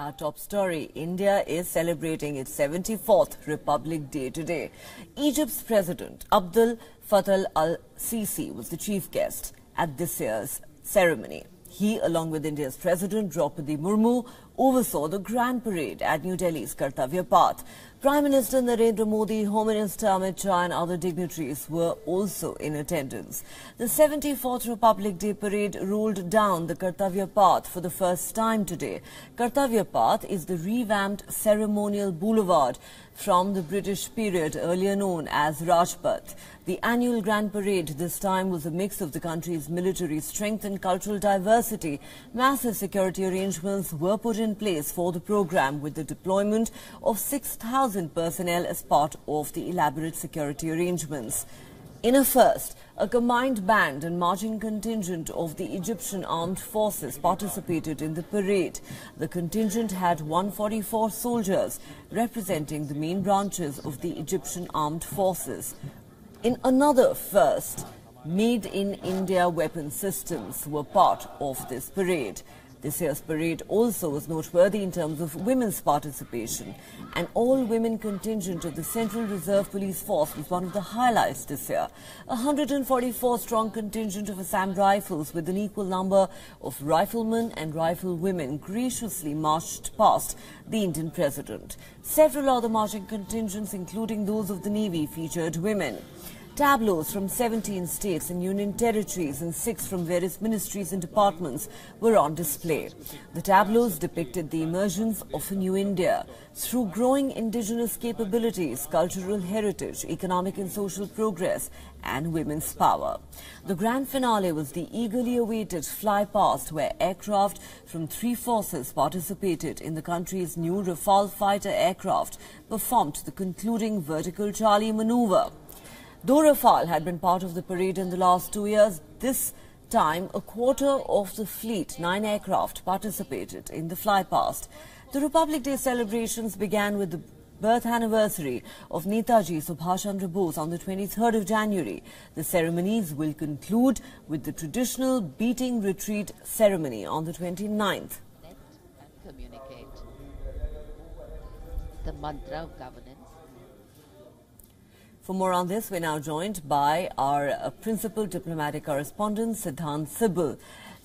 Our top story, India is celebrating its 74th Republic Day today. Egypt's President Abdel Fattah al-Sisi was the chief guest at this year's ceremony. He, along with India's President Droupadi Murmu, oversaw the grand parade at New Delhi's Kartavya Path. Prime Minister Narendra Modi, Home Minister Amit Shah and other dignitaries were also in attendance. The 74th Republic Day parade rolled down the Kartavya Path for the first time today. Kartavya Path is the revamped ceremonial boulevard from the British period, earlier known as Rajpath. The annual Grand Parade this time was a mix of the country's military strength and cultural diversity. Massive security arrangements were put in place for the program, with the deployment of 6,000 personnel as part of the elaborate security arrangements. In a first, a combined band and marching contingent of the Egyptian Armed Forces participated in the parade. The contingent had 144 soldiers, representing the main branches of the Egyptian Armed Forces. In another first, made-in-India weapon systems were part of this parade. This year's parade also was noteworthy in terms of women's participation. An all-women contingent of the Central Reserve Police Force was one of the highlights this year. A 144-strong contingent of Assam Rifles with an equal number of riflemen and riflewomen graciously marched past the Indian President. Several other marching contingents, including those of the Navy, featured women. Tableaus from 17 states and union territories and 6 from various ministries and departments were on display. The tableaus depicted the emergence of a new India through growing indigenous capabilities, cultural heritage, economic and social progress, and women's power. The grand finale was the eagerly awaited fly past, where aircraft from 3 forces participated in the country's new Rafale fighter aircraft performed the concluding vertical Charlie maneuver. Though Rafale had been part of the parade in the last 2 years, this time a quarter of the fleet, 9 aircraft, participated in the flypast. The Republic Day celebrations began with the birth anniversary of Netaji Subhash Chandra Bose on the 23rd of January. The ceremonies will conclude with the traditional beating retreat ceremony on the 29th. Communicate the mantra of governance. For more on this, we're now joined by our principal diplomatic correspondent, Siddhant Sibal.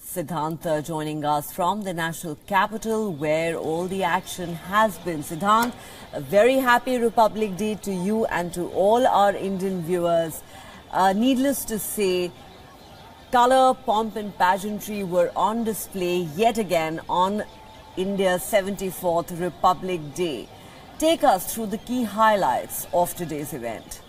Siddhant joining us from the national capital, where all the action has been. Siddhant, a very happy Republic Day to you and to all our Indian viewers. Needless to say, colour, pomp and pageantry were on display yet again on India's 74th Republic Day. Take us through the key highlights of today's event.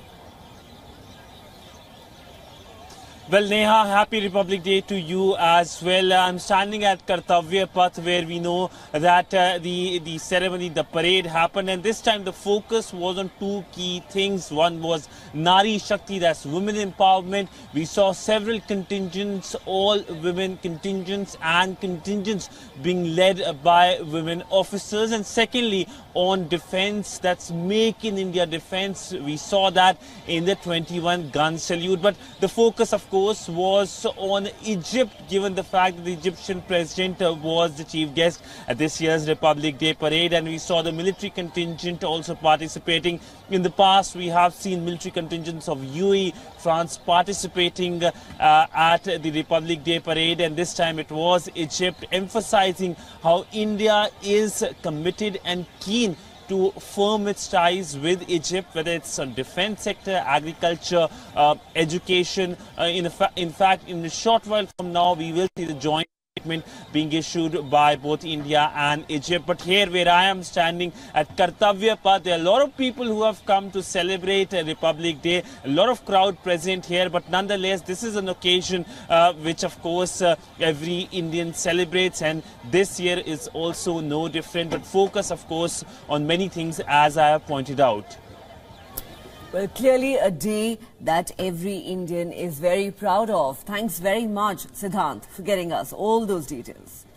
Well, Neha, happy Republic Day to you as well. I'm standing at Kartavya Path, where we know that the ceremony, the parade happened, and this time the focus was on 2 key things. One was Nari Shakti, that's women empowerment. We saw several contingents, all women contingents and contingents being led by women officers. And secondly, on defense, that's Make in India defense. We saw that in the 21 gun salute. But the focus, of course, was on Egypt, given the fact that the Egyptian president was the chief guest at this year's Republic Day parade, and we saw the military contingent also participating. In the past, we have seen military contingents of UAE, France participating at the Republic Day parade, and this time it was Egypt, emphasizing how India is committed and keen to firm its ties with Egypt, whether it's on defense sector, agriculture, education. In fact, in a short while from now, we will see the joint statement being issued by both India and Egypt. But here, where I am standing at Kartavya Path, there are a lot of people who have come to celebrate Republic Day. A lot of crowd present here, but nonetheless, this is an occasion which, of course, every Indian celebrates, and this year is also no different. But focus, of course, on many things, as I have pointed out. Well, clearly a day that every Indian is very proud of. Thanks very much, Siddhant, for getting us all those details.